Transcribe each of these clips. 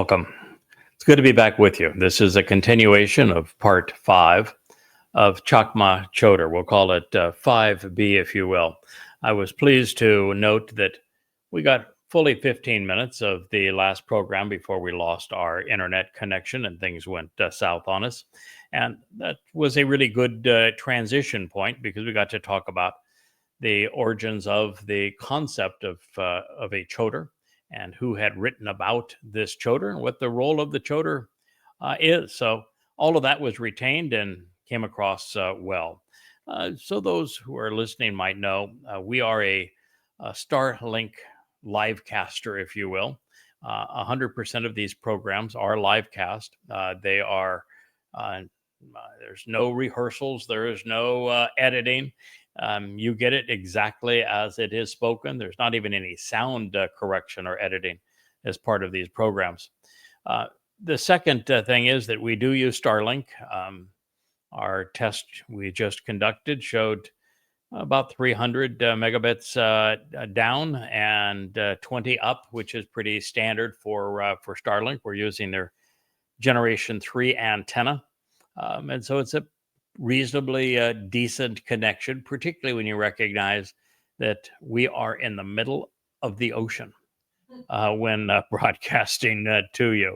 welcome. It's good to be back with you. This is a continuation of part 5 of Chakmah Choter. We'll call it 5B, if you will. I was pleased to note that we got fully 15 minutes of the last program before we lost our internet connection and things went south on us. And that was a really good transition point because we got to talk about the origins of the concept of a Choter and who had written about this Choter and what the role of the Choter is. So all of that was retained and came across well. So those who are listening might know we are a Starlink live caster, if you will. 100% of these programs are live cast. They are, there's no rehearsals, there is no editing. You get it exactly as it is spoken. There's not even any sound correction or editing as part of these programs. The second thing is that we do use Starlink. Our test we just conducted showed about 300 megabits down and 20 up, which is pretty standard for Starlink. We're using their Generation 3 antenna. And so it's a reasonably decent connection, particularly when you recognize that we are in the middle of the ocean when broadcasting to you.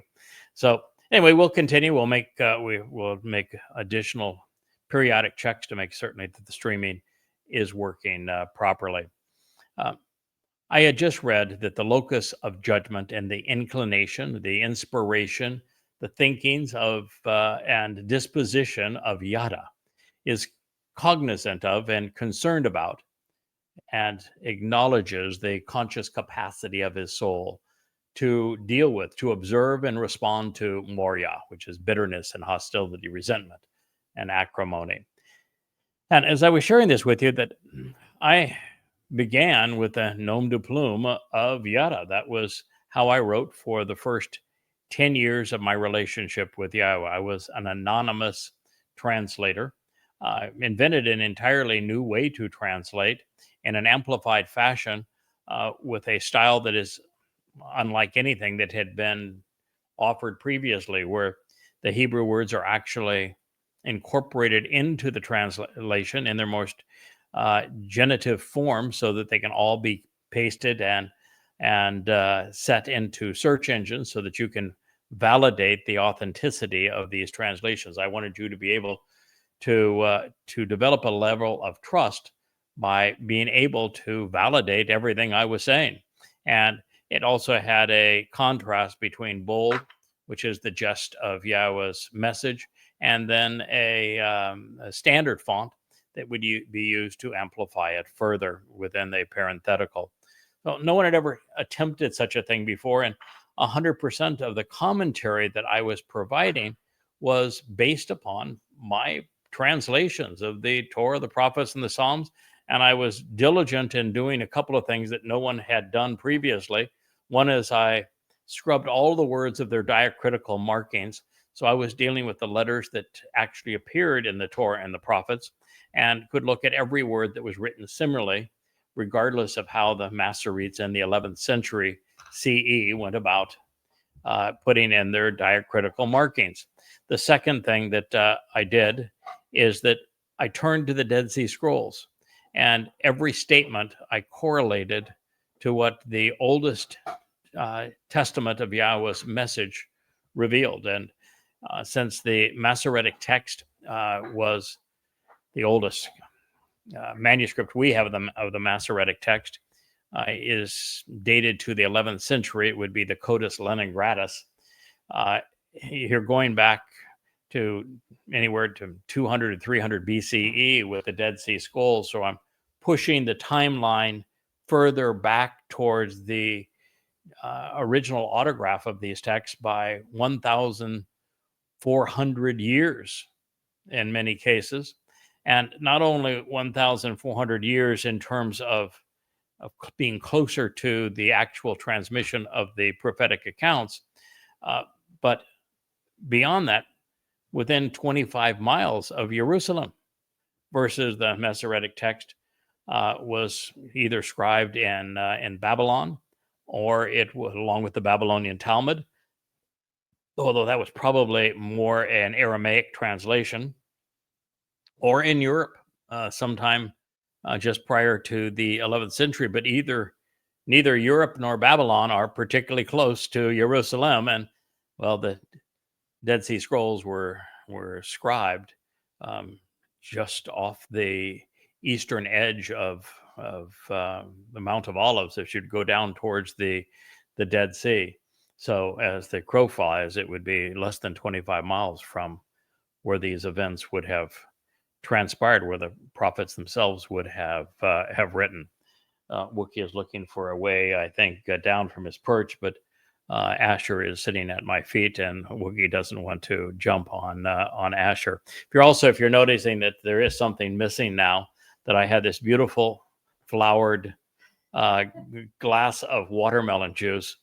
So anyway, we'll continue. We'll make additional periodic checks to make certain that the streaming is working properly. I had just read that the locus of judgment and the inclination, the inspiration, the thinkings of and disposition of Yada is cognizant of and concerned about and acknowledges the conscious capacity of his soul to deal with, to observe and respond to moria, which is bitterness and hostility, resentment and acrimony. And as I was sharing this with you, that I began with a nom de plume of Yada. That was how I wrote for the first 10 years of my relationship with Yahowah. I was an anonymous translator. Invented an entirely new way to translate in an amplified fashion with a style that is unlike anything that had been offered previously, where the Hebrew words are actually incorporated into the translation in their most genitive form so that they can all be pasted and set into search engines so that you can validate the authenticity of these translations. I wanted you to be able to develop a level of trust by being able to validate everything I was saying. And it also had a contrast between bold, which is the gist of Yahowah's message, and then a standard font that would be used to amplify it further within the parenthetical. So no one had ever attempted such a thing before, and 100% of the commentary that I was providing was based upon my translations of the Torah, the prophets, and the Psalms. And I was diligent in doing a couple of things that no one had done previously. One is I scrubbed all the words of their diacritical markings. So I was dealing with the letters that actually appeared in the Torah and the prophets and could look at every word that was written similarly, regardless of how the Masoretes in the 11th century CE went about putting in their diacritical markings. The second thing that I did is that I turned to the Dead Sea Scrolls, and every statement I correlated to what the oldest testament of Yahowah's message revealed. And since the Masoretic text was the oldest manuscript we have of the Masoretic text, is dated to the 11th century, it would be the Codex Leningratus. You're going back to anywhere to 200 to 300 BCE with the Dead Sea Scrolls. So I'm pushing the timeline further back towards the original autograph of these texts by 1,400 years in many cases. And not only 1,400 years in terms of being closer to the actual transmission of the prophetic accounts, but beyond that, within 25 miles of Jerusalem, versus the Masoretic text was either scribed in Babylon, or it was, along with the Babylonian Talmud, although that was probably more an Aramaic translation, or in Europe sometime just prior to the 11th century. But neither Europe nor Babylon are particularly close to Jerusalem, and well, the Dead Sea Scrolls were scribed just off the eastern edge of the Mount of Olives as you'd go down towards the Dead Sea. So as the crow flies, it would be less than 25 miles from where these events would have transpired, where the prophets themselves would have written. Wookie is looking for a way, I think, down from his perch, but Asher is sitting at my feet, and Wookie doesn't want to jump on Asher. If you're noticing that there is something missing now, that I had this beautiful flowered glass of watermelon juice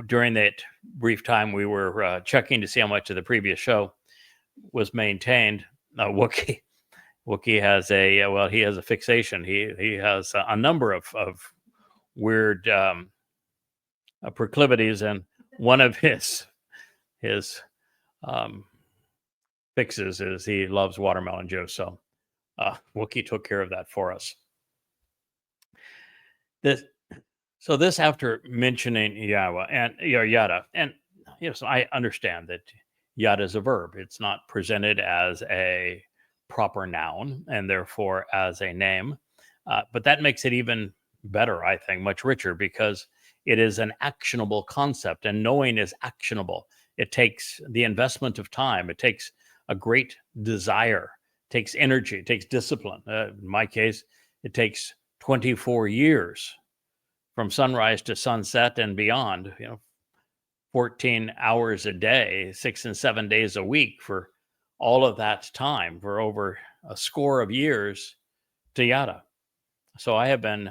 during that brief time we were checking to see how much of the previous show was maintained. Wookie has he has a fixation. He has a number of weird proclivities, and one of his fixes is he loves watermelon juice. So Wookie took care of that for us. This after mentioning Yahowah and Yada, and yes, I understand that Yada is a verb. It's not presented as a proper noun and therefore as a name, but that makes it even better, I think, much richer, because it is an actionable concept, and knowing is actionable. It takes the investment of time. It takes a great desire. It takes energy. It takes discipline. In my case, it takes 24 years from sunrise to sunset and beyond, 14 hours a day, 6 and 7 days a week for all of that time, for over a score of years, to Yada. So I have been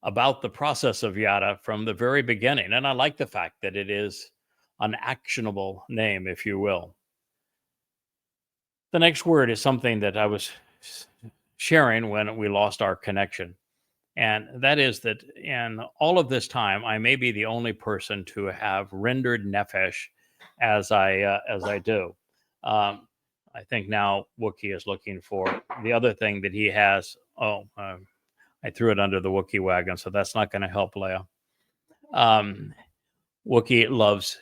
about the process of Yada from the very beginning, and I like the fact that it is an actionable name, if you will. The next word is something that I was sharing when we lost our connection. And that is that in all of this time, I may be the only person to have rendered nefesh as I do. I think now Wookie is looking for the other thing that he has. I threw it under the Wookie wagon, so that's not going to help Leah. Wookie loves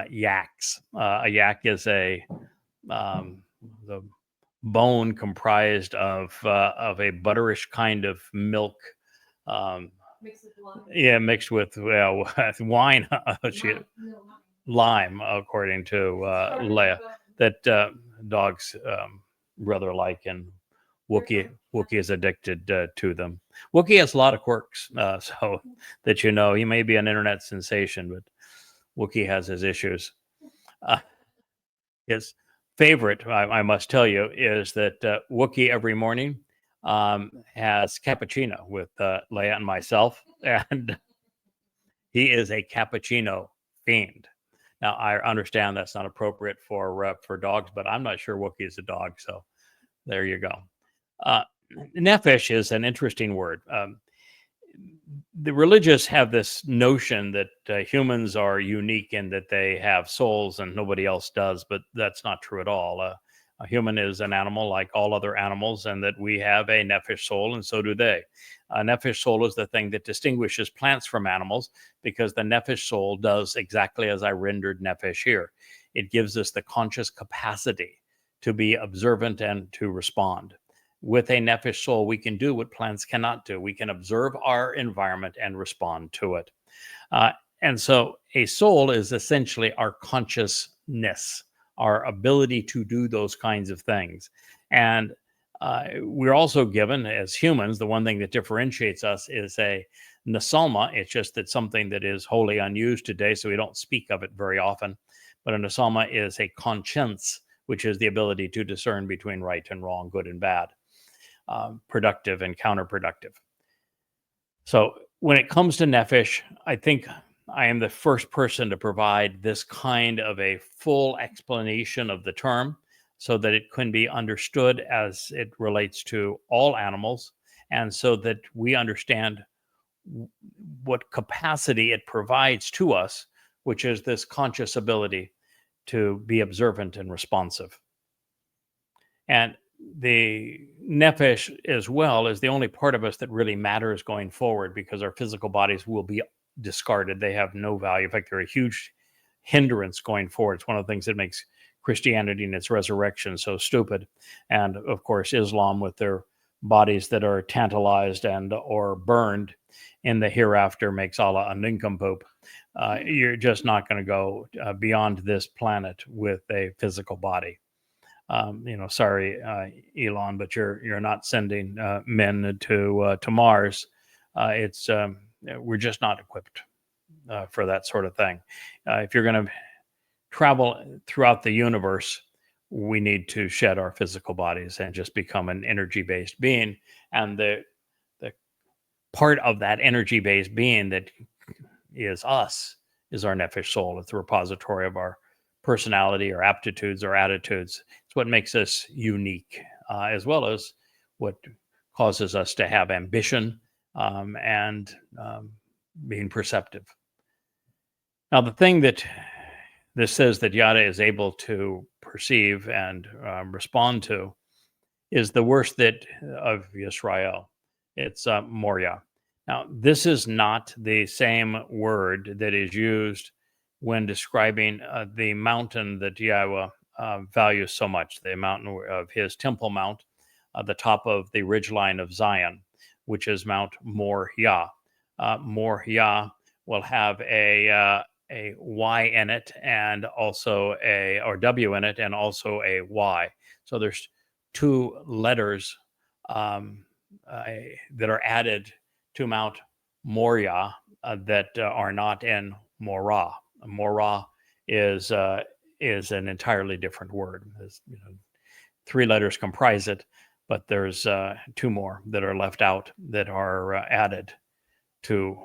yaks. A yak is the bone comprised of a butterish kind of milk. Mixed with wine, lime, according to Leah, that dogs rather like, and Wookie is addicted to them. Wookie has a lot of quirks, so that he may be an internet sensation, but Wookie has his issues. His favorite, I must tell you, is that Wookie every morning has cappuccino with Leia and myself, and he is a cappuccino fiend. Now, I understand that's not appropriate for dogs, but I'm not sure Wookie is a dog, so there you go. Nefesh is an interesting word. The religious have this notion that humans are unique in that they have souls and nobody else does, but that's not true at all. A human is an animal like all other animals, and that we have a nefesh soul, and so do they. A nefesh soul is the thing that distinguishes plants from animals, because the nefesh soul does exactly as I rendered nefesh here. It gives us the conscious capacity to be observant and to respond. With a nefesh soul, we can do what plants cannot do. We can observe our environment and respond to it. And so a soul is essentially our consciousness, our ability to do those kinds of things. And we're also given, as humans, the one thing that differentiates us is a nesalma. It's just that something that is wholly unused today, so we don't speak of it very often. But a nesalma is a conscience, which is the ability to discern between right and wrong, good and bad, productive and counterproductive. So when it comes to nefesh, I think I am the first person to provide this kind of a full explanation of the term, so that it can be understood as it relates to all animals, and so that we understand what capacity it provides to us, which is this conscious ability to be observant and responsive. And the nephesh as well is the only part of us that really matters going forward, because our physical bodies will be discarded. They have no value. In fact, they're a huge hindrance going forward. It's one of the things that makes Christianity and its resurrection so stupid. And of course, Islam with their bodies that are tantalized and or burned in the hereafter makes Allah a nincompoop. You're just not going to go beyond this planet with a physical body. Sorry, Elon, but you're not sending men to Mars. We're just not equipped for that sort of thing. If you're going to travel throughout the universe, we need to shed our physical bodies and just become an energy-based being. And the part of that energy-based being that is us is our nephesh soul. It's the repository of our personality, our aptitudes, our attitudes. It's what makes us unique, as well as what causes us to have ambition and being perceptive. Now, the thing that this says that Yada is able to perceive and respond to is the worst of Yisrael. It's Moriah. Now, this is not the same word that is used when describing the mountain that Yahweh values so much, the mountain of his Temple Mount, the top of the ridgeline of Zion, which is Mount Moriah. Moriah will have a Y in it and also or W in it and also a Y. So there's two letters that are added to Mount Moriah that are not in Morah. Morah is an entirely different word. Three letters comprise it, but there's two more that are left out that are added to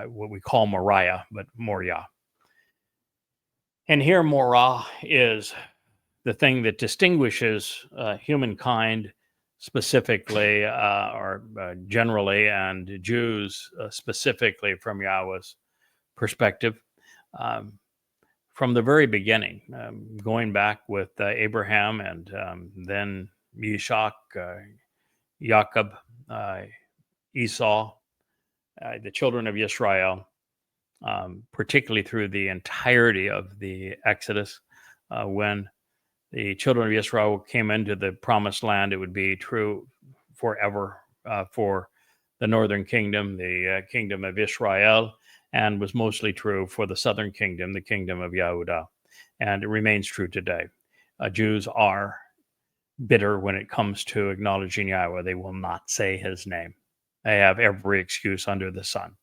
what we call Moriah, but Moriah. And here Morah is the thing that distinguishes humankind specifically, or generally, and Jews specifically from Yahweh's perspective. From the very beginning, going back with Abraham and then Yishak, Jacob, Esau, the children of Israel, particularly through the entirety of the Exodus. When the children of Israel came into the promised land, it would be true forever for the northern kingdom, the kingdom of Israel, and was mostly true for the southern kingdom, the kingdom of Yehudah. And it remains true today. Jews are bitter when it comes to acknowledging Yahweh. They will not say his name. They have every excuse under the sun.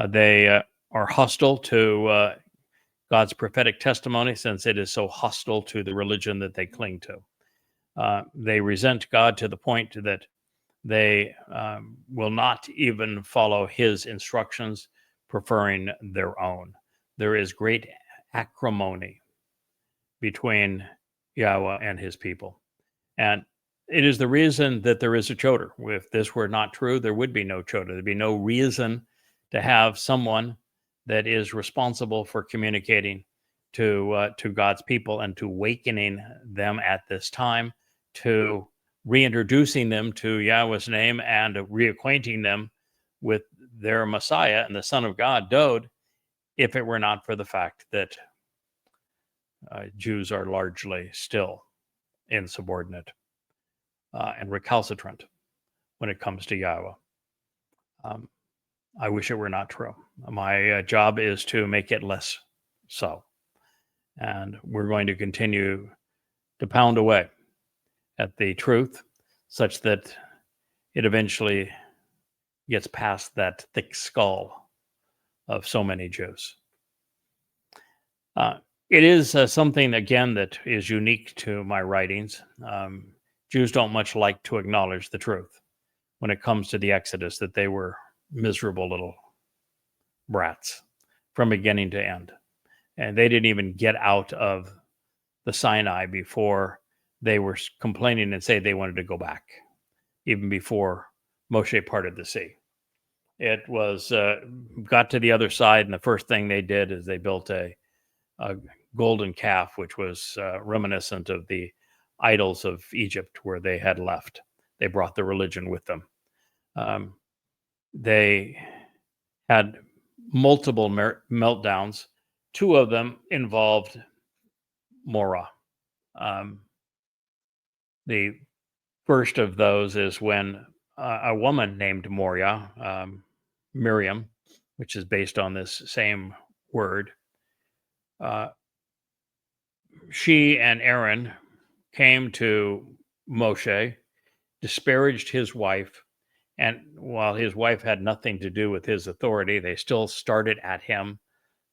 They are hostile to God's prophetic testimony, since it is so hostile to the religion that they cling to. They resent God to the point that they will not even follow his instructions, preferring their own. There is great acrimony between Yahweh and his people. And it is the reason that there is a Choter. If this were not true, there would be no Choter. There'd be no reason to have someone that is responsible for communicating to God's people and to awakening them at this time, to reintroducing them to Yahweh's name and reacquainting them with their Messiah and the Son of God, Dode, if it were not for the fact that Jews are largely still insubordinate and recalcitrant when it comes to Yahweh. I wish it were not true. My job is to make it less so. And we're going to continue to pound away at the truth such that it eventually gets past that thick skull of so many Jews. It is something, again, that is unique to my writings. Jews don't much like to acknowledge the truth when it comes to the Exodus, that they were miserable little brats from beginning to end. And they didn't even get out of the Sinai before they were complaining and say they wanted to go back, even before Moshe parted the sea. It was got to the other side, and the first thing they did is they built a golden calf, which was reminiscent of the idols of Egypt where they had left. They brought the religion with them. They had multiple meltdowns. Two of them involved Morah. The first of those is when a woman named Miriam, which is based on this same word, she and Aaron came to Moshe, disparaged his wife, and while his wife had nothing to do with his authority, they still started at him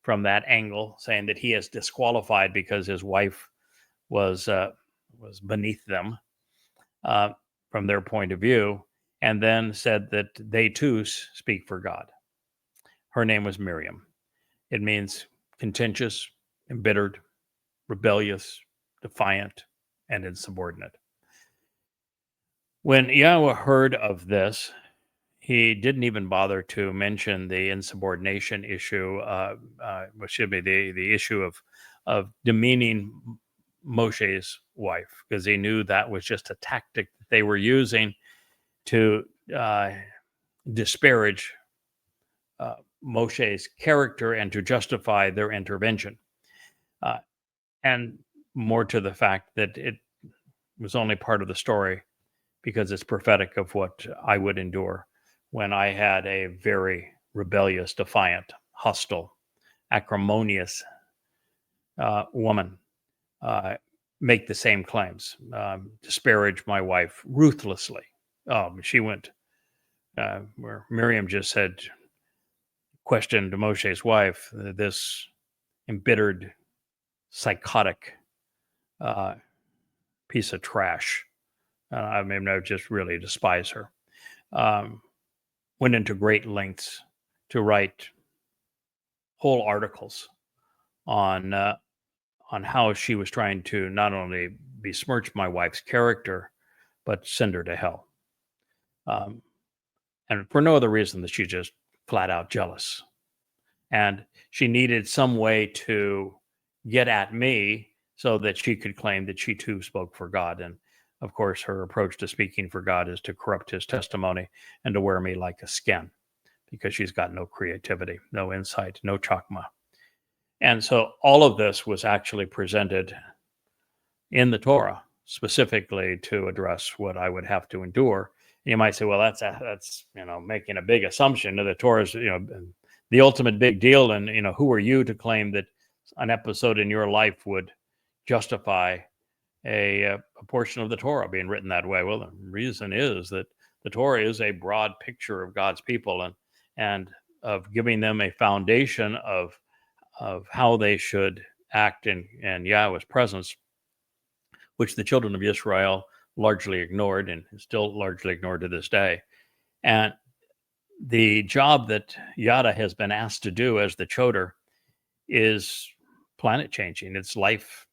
from that angle, saying that he is disqualified because his wife was beneath them from their point of view, and then said that they too speak for God. Her name was Miriam. It means contentious, embittered, rebellious, defiant, and insubordinate. When Yahweh heard of this, he didn't even bother to mention the insubordination issue, which should be the issue of demeaning Moshe's wife, because he knew that was just a tactic that they were using to disparage Moshe's character and to justify their intervention. And more to the fact that it was only part of the story because it's prophetic of what I would endure when I had a very rebellious, defiant, hostile, acrimonious woman make the same claims, disparage my wife ruthlessly. She went where Miriam just said, questioned Moshe's wife, this embittered, psychotic piece of trash. I mean, I just really despise her. Went into great lengths to write whole articles on how she was trying to not only besmirch my wife's character, but send her to hell. And for no other reason than she just flat out jealous. And she needed some way to get at me so that she could claim that she too spoke for God. And of course, her approach to speaking for God is to corrupt his testimony and to wear me like a skin, because she's got no creativity, no insight, no Chakmah. And so all of this was actually presented in the Torah specifically to address what I would have to endure. And you might say, well, that's making a big assumption that the Torah is the ultimate big deal, and who are you to claim that an episode in your life would justify a portion of the Torah being written that way? Well, the reason is that the Torah is a broad picture of God's people and of giving them a foundation of how they should act in Yahweh's presence, which the children of Israel largely ignored and still largely ignored to this day. And the job that Yada has been asked to do as the Choter is planet changing. It's life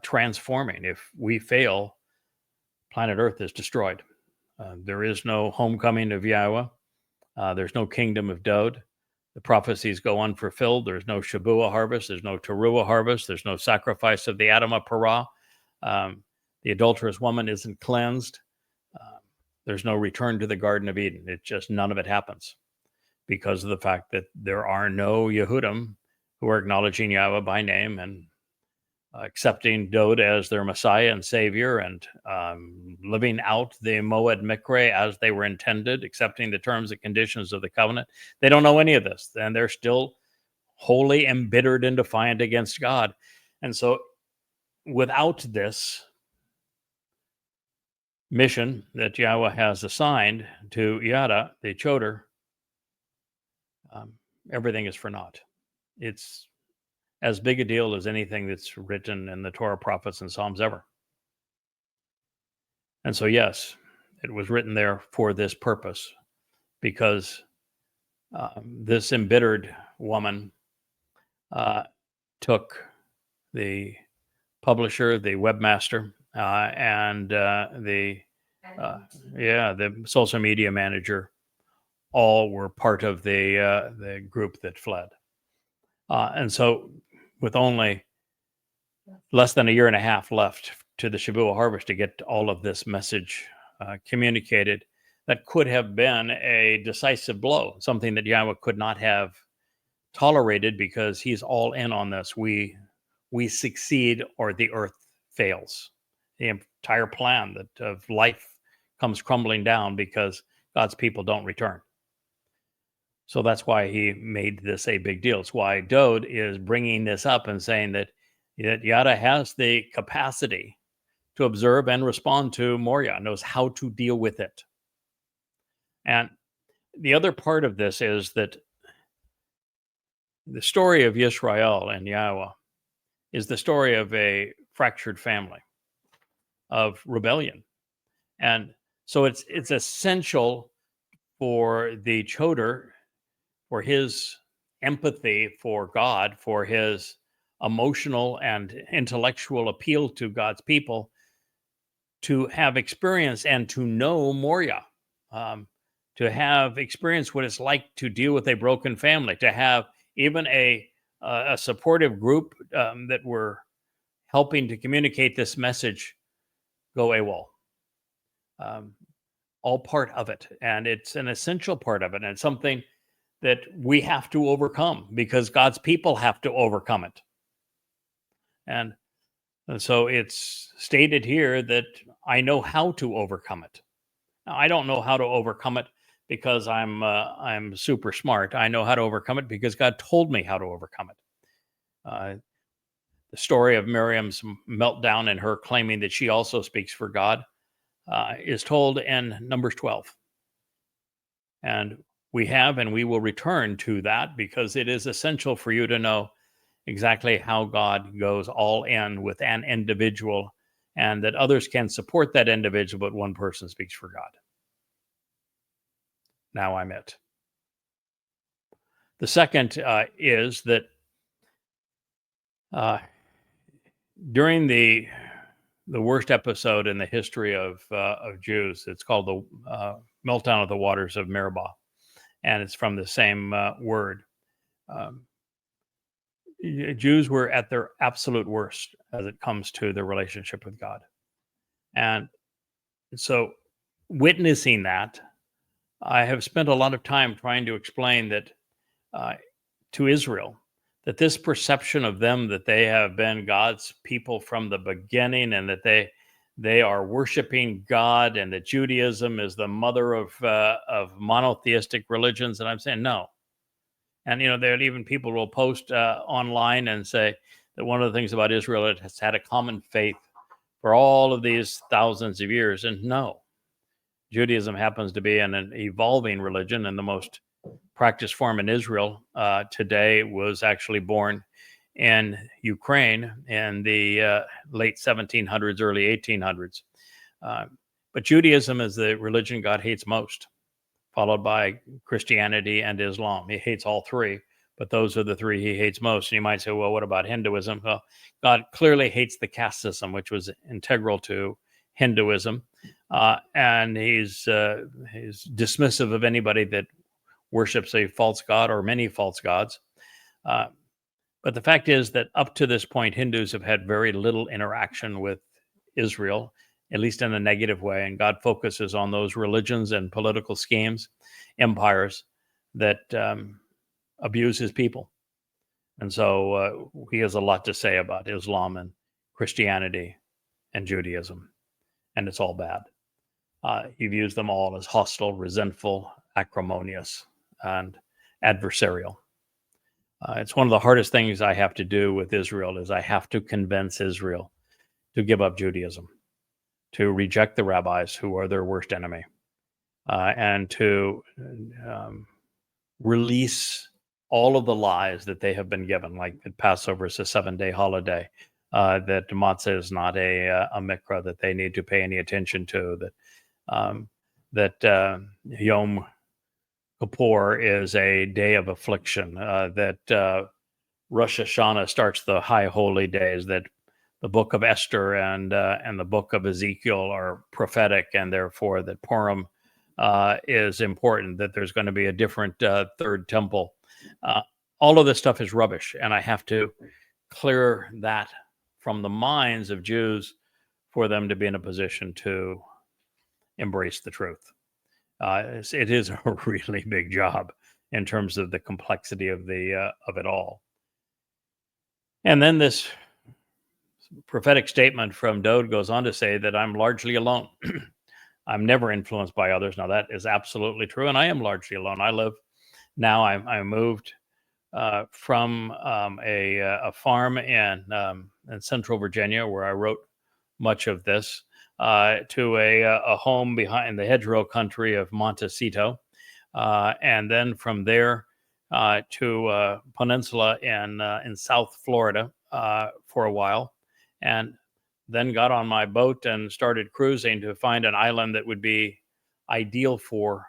transforming. If we fail, planet Earth is destroyed. There is no homecoming of Yahweh. There's no kingdom of Dod. The prophecies go unfulfilled. There's no Shabuah harvest. There's no Towrah harvest. There's no sacrifice of the Adamah Parah. The adulterous woman isn't cleansed. There's no return to the Garden of Eden. It just, none of it happens because of the fact that there are no Yehudim who are acknowledging Yahweh by name and accepting Dod as their Messiah and Savior, and living out the Moed Mikre as they were intended, accepting the terms and conditions of the covenant. They don't know any of this, and they're still wholly embittered and defiant against God. And so without this mission that Yahweh has assigned to Yada, the Choter, everything is for naught. It's as big a deal as anything that's written in the Torah, prophets, and Psalms ever. And so, yes, it was written there for this purpose, because this embittered woman took the publisher, the webmaster, and the social media manager. All were part of the group that fled. And so with only less than a year and a half left to the Shavuot harvest to get all of this message communicated. That could have been a decisive blow, something that Yahweh could not have tolerated, because he's all in on this. We succeed or the earth fails. The entire plan of life comes crumbling down because God's people don't return. So that's why he made this a big deal. It's why Dode is bringing this up and saying that Yada has the capacity to observe and respond to Moria, knows how to deal with it. And the other part of this is that the story of Yisrael and Yahowah is the story of a fractured family, of rebellion. And so it's essential for the Choter, for his empathy for God, for his emotional and intellectual appeal to God's people, to have experience and to know Moria, to have experience what it's like to deal with a broken family, to have even a supportive group that were helping to communicate this message go AWOL. All part of it. And it's an essential part of it. And it's something that we have to overcome, because God's people have to overcome it. And so it's stated here that I know how to overcome it. Now, I don't know how to overcome it because I'm super smart. I know how to overcome it because God told me how to overcome it. The story of Miriam's meltdown and her claiming that she also speaks for God is told in Numbers 12. And we have and we will return to that, because it is essential for you to know exactly how God goes all in with an individual, and that others can support that individual, but one person speaks for God. Now I'm it. The second is that during the worst episode in the history of Jews, it's called the meltdown of the waters of Meribah, and it's from the same word. Jews were at their absolute worst as it comes to their relationship with God. And so witnessing that, I have spent a lot of time trying to explain that to Israel, that this perception of them, that they have been God's people from the beginning, and that they are worshiping God, and that Judaism is the mother of monotheistic religions. And I'm saying no. And, there even people will post online and say that one of the things about Israel, it has had a common faith for all of these thousands of years. And no, Judaism happens to be an evolving religion, and the most practiced form in Israel today was actually born in Ukraine in the late 1700s, early 1800s. But Judaism is the religion God hates most, followed by Christianity and Islam. He hates all three, but those are the three he hates most. And you might say, well, what about Hinduism? Well, God clearly hates the caste system, which was integral to Hinduism. And he's dismissive of anybody that worships a false god or many false gods. But the fact is that up to this point, Hindus have had very little interaction with Israel, at least in a negative way. And God focuses on those religions and political schemes, empires that abuse his people. And so he has a lot to say about Islam and Christianity and Judaism. And it's all bad. He views them all as hostile, resentful, acrimonious, and adversarial. It's one of the hardest things I have to do with Israel, is I have to convince Israel to give up Judaism, to reject the rabbis who are their worst enemy, and to release all of the lies that they have been given, like that Passover is a 7-day holiday, that matzah is not a mikra that they need to pay any attention to, that Yom Kippur is a day of affliction, that Rosh Hashanah starts the high holy days, that the book of Esther and the book of Ezekiel are prophetic, and therefore that Purim is important, that there's going to be a different third temple. All of this stuff is rubbish, and I have to clear that from the minds of Jews for them to be in a position to embrace the truth. It is a really big job in terms of the complexity of it all. And then this prophetic statement from Dowd goes on to say that I'm largely alone. I'm never influenced by others. Now, that is absolutely true, and I am largely alone. I moved from a farm in Central Virginia, where I wrote much of this, to a home behind the hedgerow country of Montecito, and then from there to a peninsula in South Florida for a while, and then got on my boat and started cruising to find an island that would be ideal for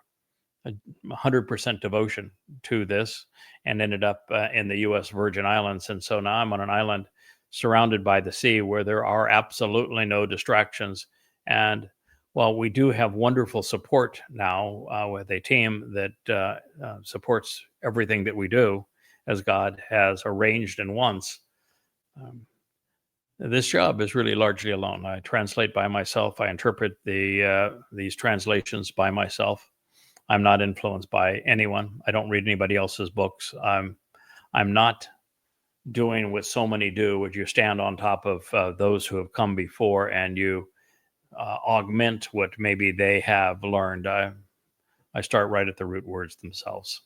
100% devotion to this, and ended up in the U.S. Virgin Islands. And so now I'm on an island surrounded by the sea where there are absolutely no distractions. And while we do have wonderful support now with a team that supports everything that we do, as God has arranged and wants, this job is really largely alone. I translate by myself. I interpret these translations by myself. I'm not influenced by anyone. I don't read anybody else's books. I'm not doing what so many do, which you stand on top of those who have come before and you augment what maybe they have learned. I start right at the root words themselves.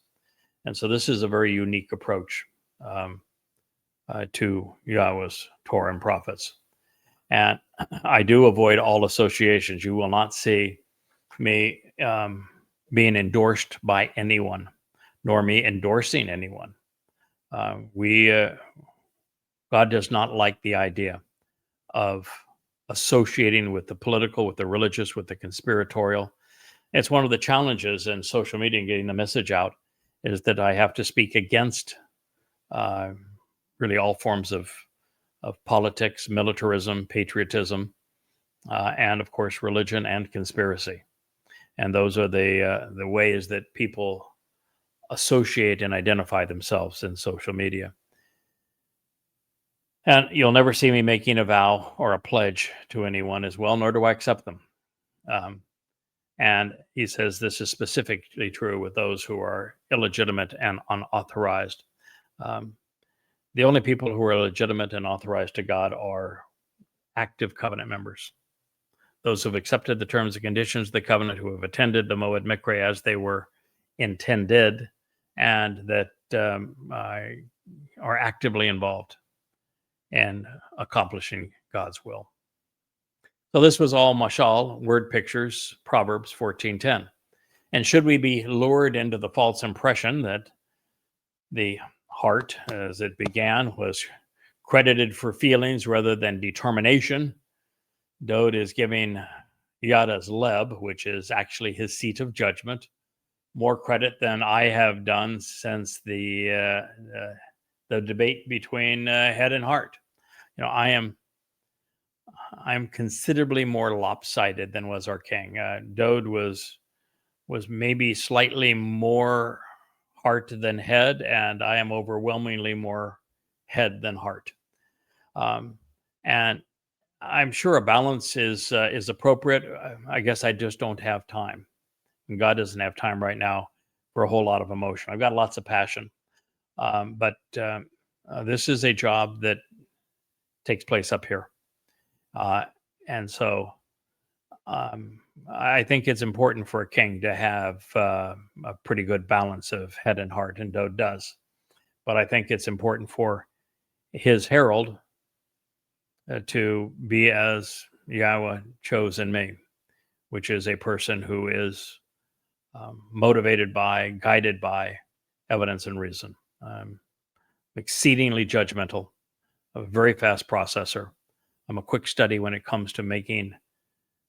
And so this is a very unique approach to Yahweh's Torah and prophets. And I do avoid all associations. You will not see me being endorsed by anyone, nor me endorsing anyone. God does not like the idea of associating with the political, with the religious, with the conspiratorial. It's one of the challenges in social media and getting the message out, is that I have to speak against really all forms of politics, militarism, patriotism, and of course religion and conspiracy. And those are the ways that people associate and identify themselves in social media. And you'll never see me making a vow or a pledge to anyone as well, nor do I accept them. And he says this is specifically true with those who are illegitimate and unauthorized. The only people who are legitimate and authorized to God are active covenant members. Those who have accepted the terms and conditions of the covenant, who have attended the Moed Mikre as they were intended, and that are actively involved in accomplishing God's will. So this was all mashal, word pictures, Proverbs 14:10. And should we be lured into the false impression that the heart, as it began, was credited for feelings rather than determination, Dowd is giving Yada's leb, which is actually his seat of judgment, more credit than I have done since the debate between head and heart. You know, I'm considerably more lopsided than was our king. Dowd was maybe slightly more heart than head, and I am overwhelmingly more head than heart. And I'm sure a balance is appropriate. I guess I just don't have time, and God doesn't have time right now for a whole lot of emotion. I've got lots of passion, but this is a job that takes place up here, and so I think it's important for a king to have a pretty good balance of head and heart, and Dowd does. But I think it's important for his herald to be as Yahweh chose in me, which is a person who is motivated by, guided by evidence and reason. Exceedingly judgmental, a very fast processor. I'm a quick study when it comes to making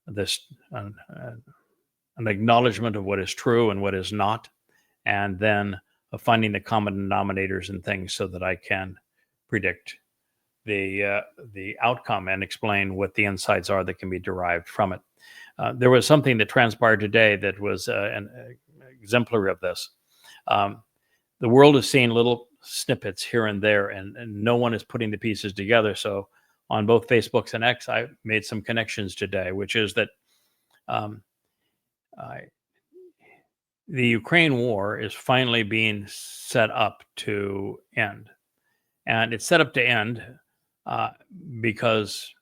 this an acknowledgement of what is true and what is not, and then finding the common denominators in things so that I can predict the outcome and explain what the insights are that can be derived from it. There was something that transpired today that was an exemplary of this. The world is seeing little snippets here and there, and no one is putting the pieces together. So on both Facebooks and X, I made some connections today, which is that um, the Ukraine war is finally being set up to end. And it's set up to end because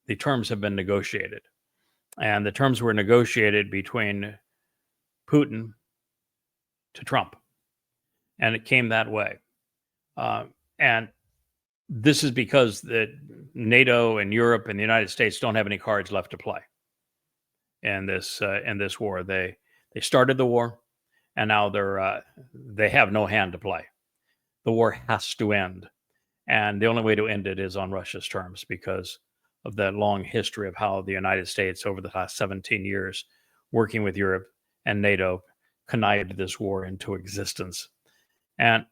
the terms have been negotiated. And the terms were negotiated between Putin to Trump. And it came that way. And this is because NATO and Europe and the United States don't have any cards left to play in this war. They started the war, and now they have no hand to play. The war has to end, and the only way to end it is on Russia's terms because of that long history of how the United States over the last 17 years, working with Europe and NATO, connived this war into existence. And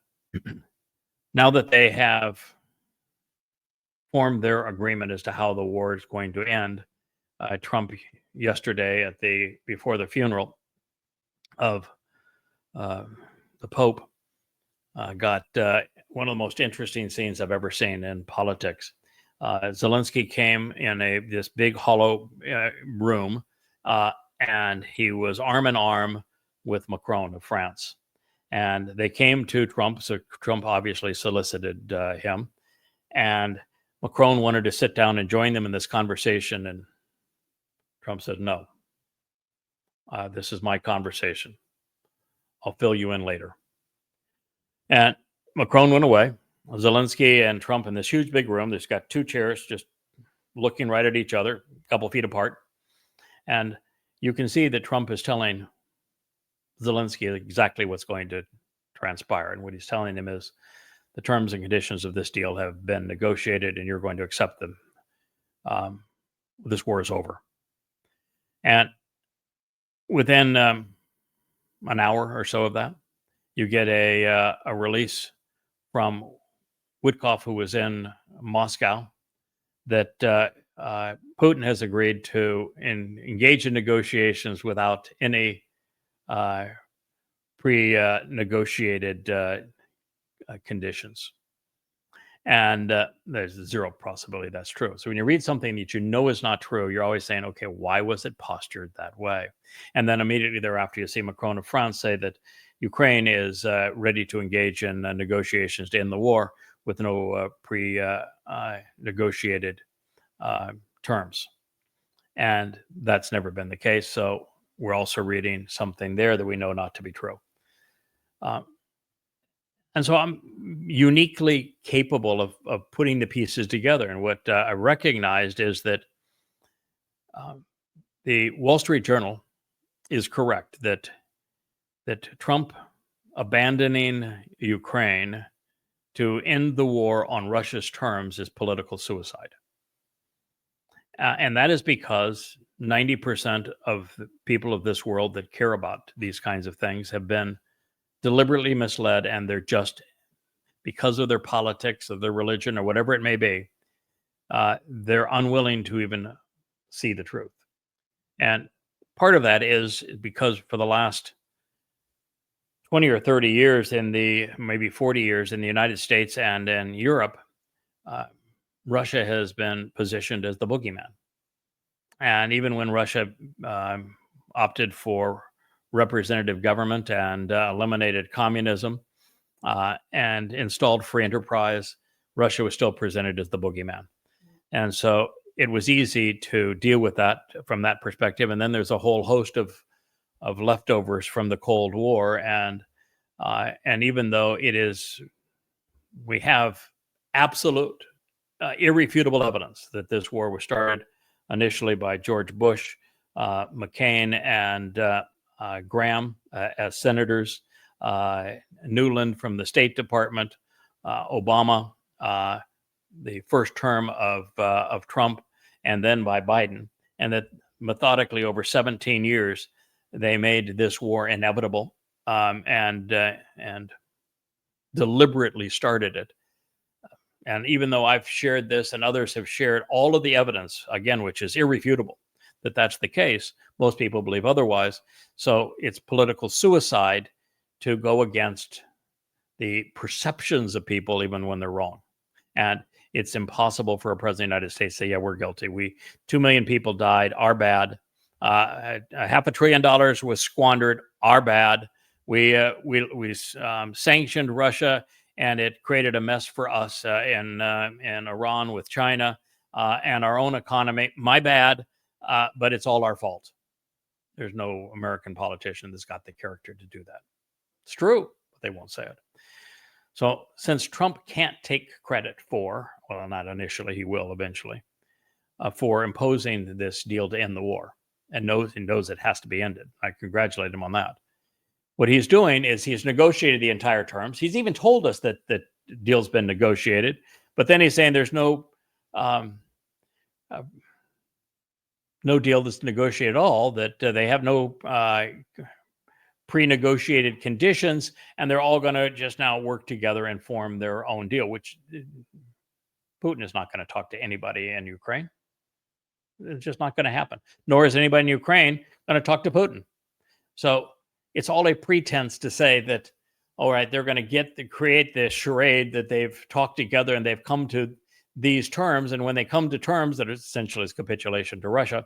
now that they have formed their agreement as to how the war is going to end, Trump yesterday before the funeral of the Pope got one of the most interesting scenes I've ever seen in politics. Zelensky came in this big hollow room, and he was arm in arm with Macron of France. And they came to Trump, so Trump obviously solicited him. And Macron wanted to sit down and join them in this conversation, and Trump said, no, this is my conversation. I'll fill you in later. And Macron went away. Zelensky and Trump in this huge big room. There's got two chairs just looking right at each other, a couple feet apart. And you can see that Trump is telling Zelensky exactly what's going to transpire. And what he's telling him is the terms and conditions of this deal have been negotiated and you're going to accept them. This war is over. And within an hour or so of that, you get a release from Witkoff, who was in Moscow, that Putin has agreed to engage in negotiations without any pre-negotiated conditions. And there's zero possibility that's true. So when you read something that you know is not true, you're always saying, okay, why was it postured that way? And then immediately thereafter, you see Macron of France say that Ukraine is ready to engage in negotiations to end the war with no pre-negotiated terms. And that's never been the case. So we're also reading something there that we know not to be true. And so I'm uniquely capable of putting the pieces together. And what I recognized is that the Wall Street Journal is correct that Trump abandoning Ukraine to end the war on Russia's terms is political suicide. And that is because 90% of the people of this world that care about these kinds of things have been deliberately misled, and they're just, because of their politics, of their religion, or whatever it may be, they're unwilling to even see the truth. And part of that is because for the last 20 or 30 years maybe 40 years in the United States and in Europe, Russia has been positioned as the boogeyman. And even when Russia opted for representative government and eliminated communism and installed free enterprise, Russia was still presented as the boogeyman. And so it was easy to deal with that from that perspective. And then there's a whole host of leftovers from the Cold War. And even though we have absolute, irrefutable evidence that this war was started initially by George Bush, McCain, and Graham as senators, Newland from the State Department, Obama, the first term of Trump, and then by Biden, and that methodically over 17 years, they made this war inevitable and deliberately started it. And even though I've shared this and others have shared all of the evidence, again, which is irrefutable, that that's the case, most people believe otherwise. So it's political suicide to go against the perceptions of people, even when they're wrong. And it's impossible for a president of the United States to say, yeah, we're guilty. 2 million people died, our bad. $500 billion was squandered, our bad. We sanctioned Russia, and it created a mess for us in Iran with China and our own economy. My bad, but it's all our fault. There's no American politician that's got the character to do that. It's true, but they won't say it. So since Trump can't take credit for, well, not initially, he will eventually, for imposing this deal to end the war, and knows it has to be ended. I congratulate him on that. What he's doing is he's negotiated the entire terms. He's even told us that the deal's been negotiated, but then he's saying there's no deal that's negotiated at all, that they have no pre-negotiated conditions, and they're all going to just now work together and form their own deal, which Putin is not going to talk to anybody in Ukraine. It's just not going to happen. Nor is anybody in Ukraine going to talk to Putin. So it's all a pretense to say that, all right, they're going to create this charade that they've talked together and they've come to these terms. And when they come to terms that are essentially his capitulation to Russia,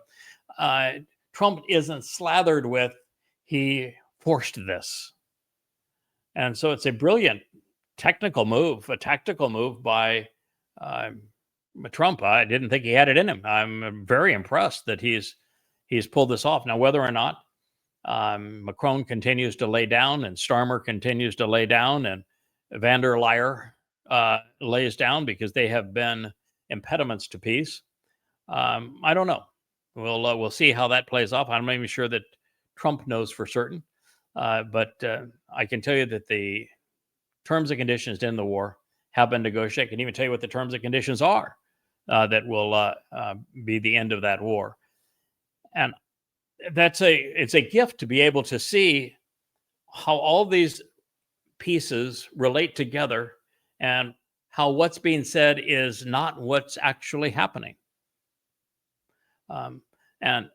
Trump isn't slathered with, he forced this. And so it's a brilliant tactical move by Trump. I didn't think he had it in him. I'm very impressed that he's pulled this off. Now, whether or not Macron continues to lay down, and Starmer continues to lay down, and van der Leyen lays down, because they have been impediments to peace, I don't know. We'll see how that plays off. I'm not even sure that Trump knows for certain, but I can tell you that the terms and conditions to end the war have been negotiated. I can even tell you what the terms and conditions are that will be the end of that war. And it's a gift to be able to see how all these pieces relate together, and how what's being said is not what's actually happening. And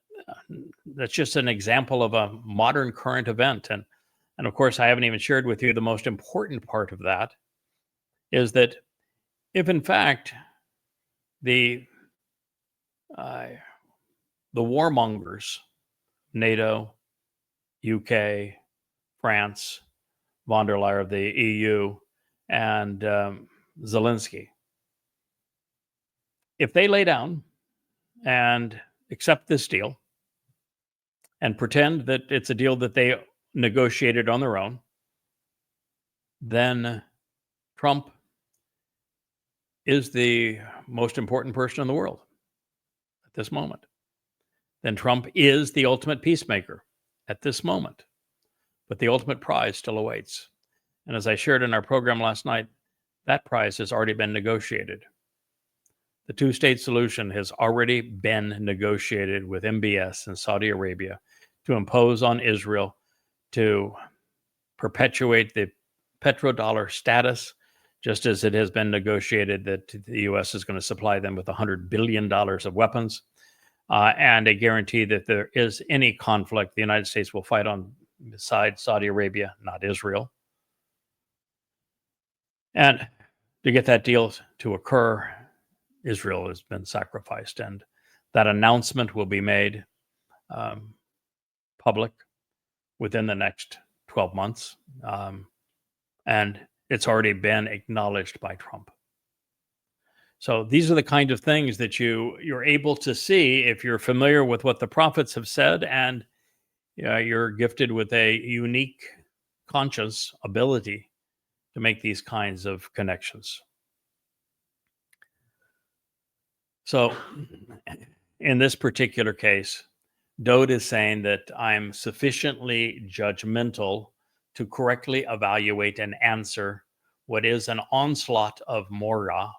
that's just an example of a modern current event. And of course, I haven't even shared with you the most important part of that, is that if in fact the warmongers, NATO, UK, France, von der Leyen of the EU, and Zelensky, if they lay down and accept this deal and pretend that it's a deal that they negotiated on their own, then Trump is the most important person in the world at this moment. Then Trump is the ultimate peacemaker at this moment. But the ultimate prize still awaits. And as I shared in our program last night, that prize has already been negotiated. The two-state solution has already been negotiated with MBS in Saudi Arabia to impose on Israel to perpetuate the petrodollar status, just as it has been negotiated that the U.S. is going to supply them with $100 billion of weapons, and a guarantee that there is any conflict, the United States will fight on beside Saudi Arabia, not Israel. And to get that deal to occur, Israel has been sacrificed, and that announcement will be made public within the next 12 months. And it's already been acknowledged by Trump. So these are the kind of things that you're able to see if you're familiar with what the prophets have said, and you're gifted with a unique conscious ability to make these kinds of connections. So in this particular case, Dode is saying that I'm sufficiently judgmental to correctly evaluate and answer what is an onslaught of mora,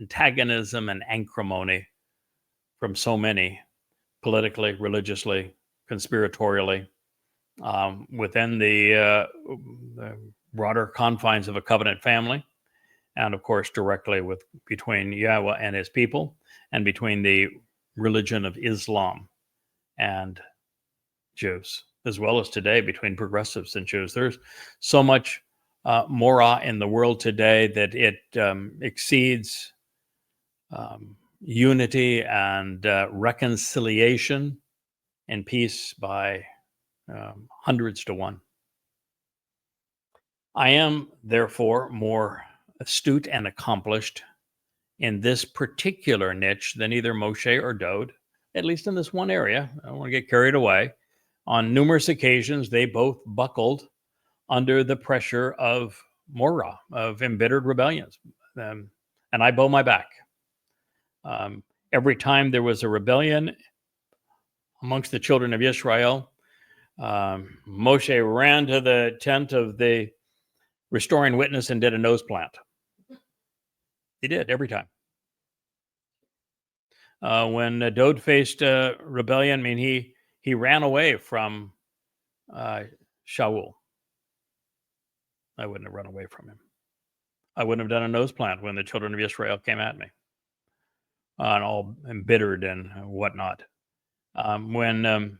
antagonism and acrimony from so many, politically, religiously, conspiratorially, within the broader confines of a covenant family, and of course directly between Yahweh and his people, and between the religion of Islam and Jews, as well as today between progressives and Jews. There's so much mora in the world today that it exceeds unity and reconciliation and peace by hundreds to one. I am, therefore, more astute and accomplished in this particular niche than either Moshe or Dode, at least in this one area. I don't want to get carried away. On numerous occasions, they both buckled under the pressure of Morah, of embittered rebellions. And I bow my back. Every time there was a rebellion amongst the children of Israel, Moshe ran to the tent of the restoring witness and did a nose plant. He did every time. When Dode faced rebellion, I mean, he ran away from Shaul. I wouldn't have run away from him. I wouldn't have done a nose plant when the children of Israel came at me, and all embittered and whatnot. When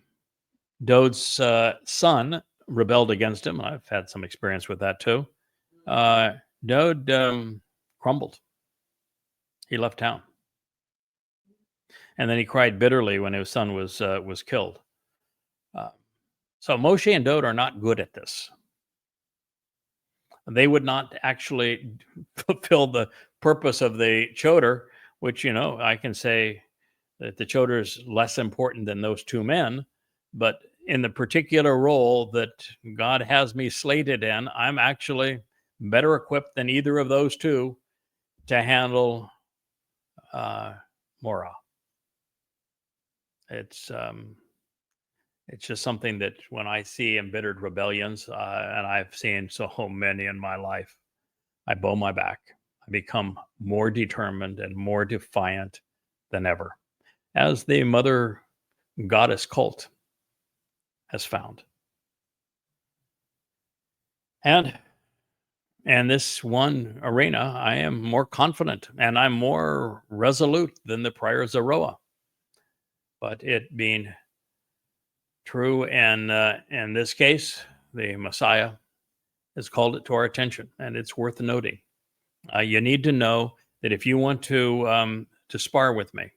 Dode's son rebelled against him, and I've had some experience with that too, Dode crumbled. He left town. And then he cried bitterly when his son was killed. So Moshe and Dode are not good at this. They would not actually fulfill the purpose of the Choter, which, I can say that the Choter is less important than those two men, but in the particular role that God has me slated in, I'm actually better equipped than either of those two to handle Morah. It's just something that when I see embittered rebellions, and I've seen so many in my life, I bow my back. I become more determined and more defiant than ever, as the mother goddess cult has found. And in this one arena, I am more confident and I'm more resolute than the prior Zeroah. But it being true, and in this case, the Messiah has called it to our attention, and it's worth noting. You need to know that if you want to spar with me,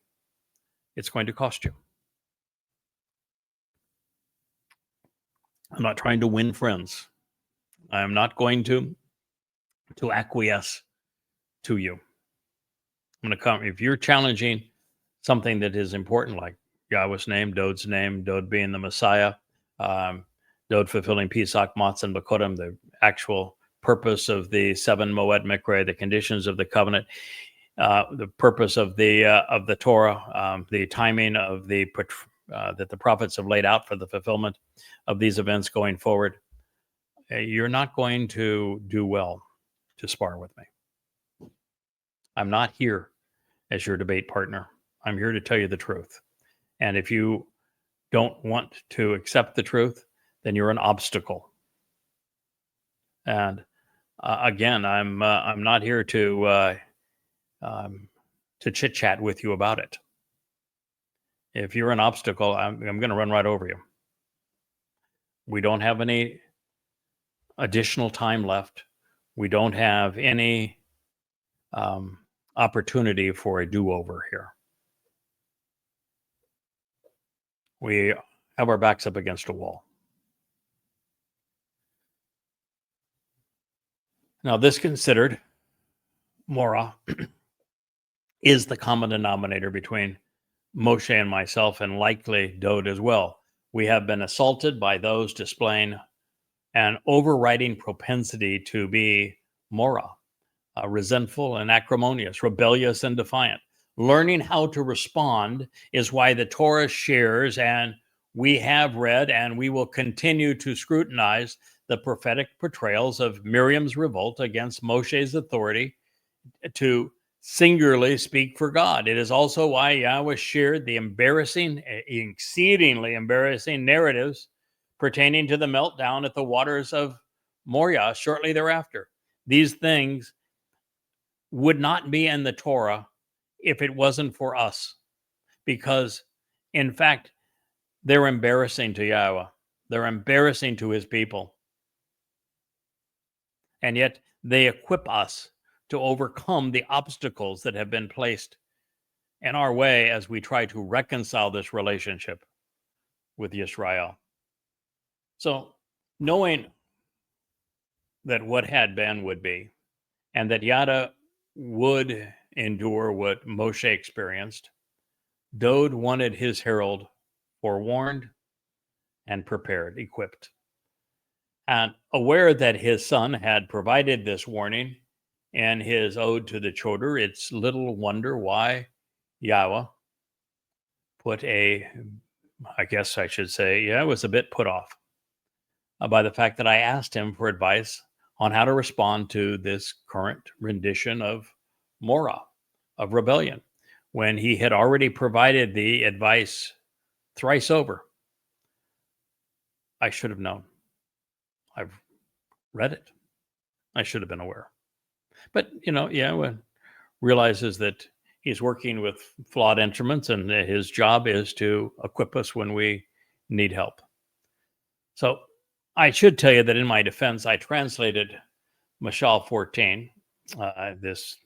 it's going to cost you. I'm not trying to win friends. I'm not going to acquiesce to you. I'm going to come if you're challenging something that is important, like Yahweh's name, Dode being the Messiah, Dode fulfilling Pesach, Matzah, and Bakodim, the actual purpose of the 7 Moed Mikre, the conditions of the covenant, the purpose of the Torah, the timing of that the prophets have laid out for the fulfillment of these events going forward. You're not going to do well to spar with me. I'm not here as your debate partner. I'm here to tell you the truth. And if you don't want to accept the truth, then you're an obstacle. And again, I'm not here to chit chat with you about it. If you're an obstacle, I'm going to run right over you. We don't have any additional time left. We don't have any opportunity for a do-over here. We have our backs up against a wall. Now, this considered, Morah is the common denominator between Moshe and myself, and likely Dode as well. We have been assaulted by those displaying an overriding propensity to be Morah, resentful and acrimonious, rebellious and defiant. Learning how to respond is why the Torah shares, and we have read and we will continue to scrutinize the prophetic portrayals of Miriam's revolt against Moshe's authority to singularly speak for God. It is also why Yahweh shared the exceedingly embarrassing narratives pertaining to the meltdown at the waters of Moriah shortly thereafter. These things would not be in the Torah if it wasn't for us, because, in fact, they're embarrassing to Yahweh. They're embarrassing to his people. And yet they equip us to overcome the obstacles that have been placed in our way as we try to reconcile this relationship with Israel. So, knowing that what had been would be, and that Yada would endure what Moshe experienced, Dode wanted his herald forewarned and prepared, equipped. And aware that his son had provided this warning in his ode to the Choter, it's little wonder why Yahowah put I guess I should say, was a bit put off by the fact that I asked him for advice on how to respond to this current rendition of Morah, of rebellion, when he had already provided the advice thrice over. I should have known. I've read it. I should have been aware. But, when realizes that he's working with flawed instruments and his job is to equip us when we need help. So I should tell you that in my defense, I translated Mashal 14, this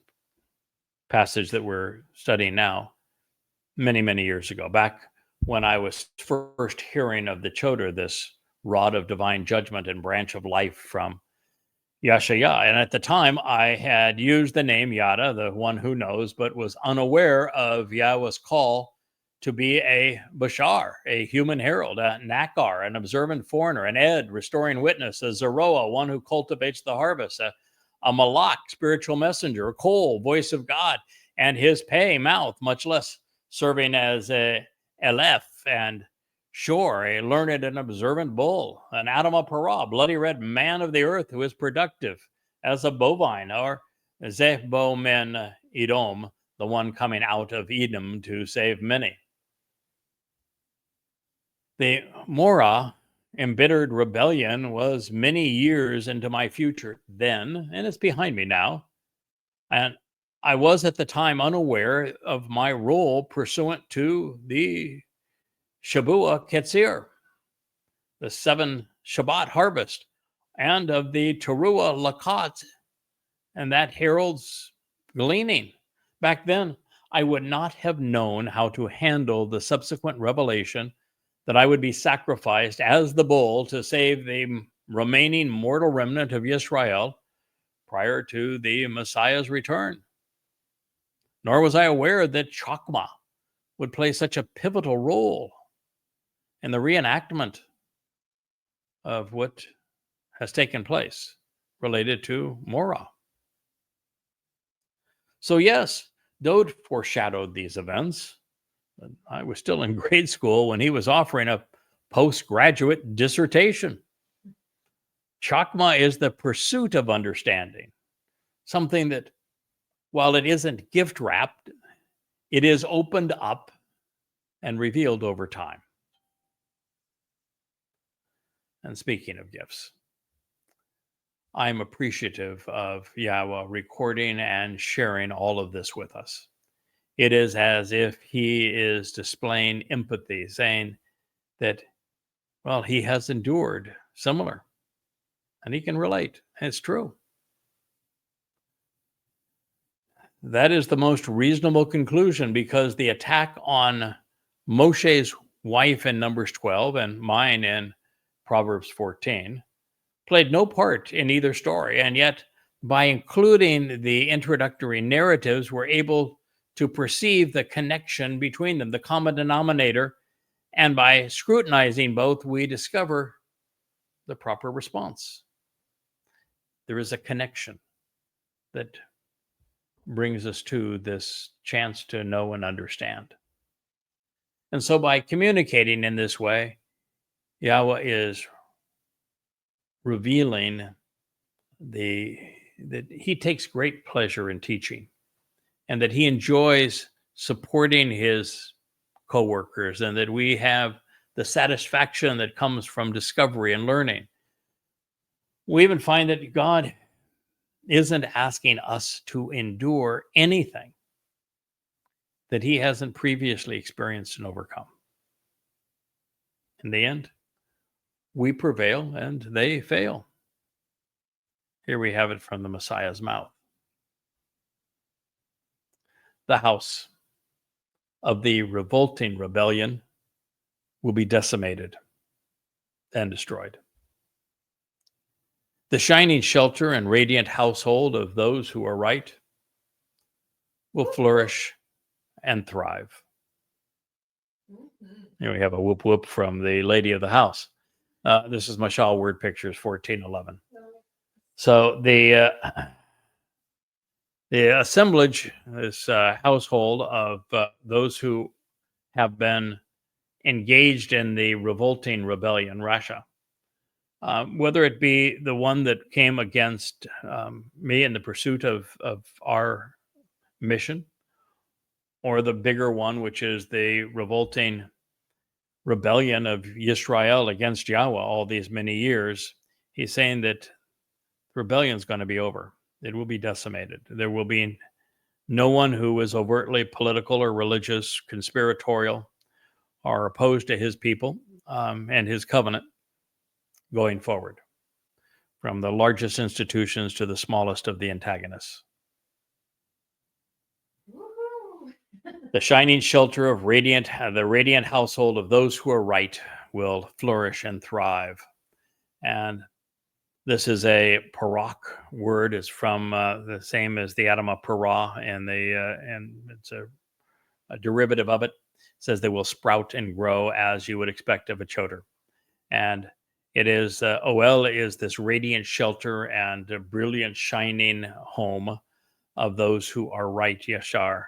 passage that we're studying now, many, many years ago, back when I was first hearing of the Choter, this rod of divine judgment and branch of life from Yashayah. And at the time, I had used the name Yada, the one who knows, but was unaware of Yahweh's call to be a Bashar, a human herald, a Nakar, an observant foreigner, an Ed, restoring witness, a Zeroah, one who cultivates the harvest, a Malak, spiritual messenger, a Kol, voice of God, and his pay, mouth, much less serving as a Eleph and Shore, a learned and observant bull, an Adama Parah, bloody red man of the earth who is productive as a bovine, or Zehbo men Edom, the one coming out of Edom to save many. The Morah, embittered rebellion, was many years into my future then, and it's behind me now. And I was at the time unaware of my role pursuant to the Shabua Ketzir, the 7 Shabat harvest, and of the Teruah Lakat, and that herald's gleaning. Back then, I would not have known how to handle the subsequent revelation that I would be sacrificed as the bull to save the remaining mortal remnant of Israel prior to the Messiah's return. Nor was I aware that Chakmah would play such a pivotal role in the reenactment of what has taken place related to Morah. So yes, Dode foreshadowed these events. I was still in grade school when he was offering a postgraduate dissertation. Chakmah is the pursuit of understanding, something that, while it isn't gift wrapped, it is opened up and revealed over time. And speaking of gifts, I'm appreciative of Yahowah recording and sharing all of this with us. It is as if he is displaying empathy, saying that, well, he has endured similar, and he can relate. It's true. That is the most reasonable conclusion, because the attack on Moshe's wife in Numbers 12 and mine in Proverbs 14 played no part in either story. And yet, by including the introductory narratives, we're able to perceive the connection between them, the common denominator. And by scrutinizing both, we discover the proper response. There is a connection that brings us to this chance to know and understand. And so by communicating in this way, Yahowah is revealing that he takes great pleasure in teaching, and that he enjoys supporting his coworkers, and that we have the satisfaction that comes from discovery and learning. We even find that God isn't asking us to endure anything that he hasn't previously experienced and overcome. In the end, we prevail and they fail. Here we have it from the Messiah's mouth. The house of the revolting rebellion will be decimated and destroyed. The shining shelter and radiant household of those who are right will flourish and thrive. Here we have a whoop whoop from the lady of the house. This is Mashal Word Pictures 1411. So the assemblage, this household of those who have been engaged in the revolting rebellion, Rasha, whether it be the one that came against me in the pursuit of our mission, or the bigger one, which is the revolting rebellion of Yisrael against Yahweh all these many years, he's saying that rebellion is going to be over. It will be decimated. There will be no one who is overtly political or religious, conspiratorial, or opposed to his people and his covenant going forward, from the largest institutions to the smallest of the antagonists. The shining shelter of the radiant household of those who are right will flourish and thrive. And this is a parak word. It's from the same as the Adamah parah, and it's a derivative of it. It says they will sprout and grow as you would expect of a choter. And it is, Oel is this radiant shelter and a brilliant shining home of those who are right, Yashar.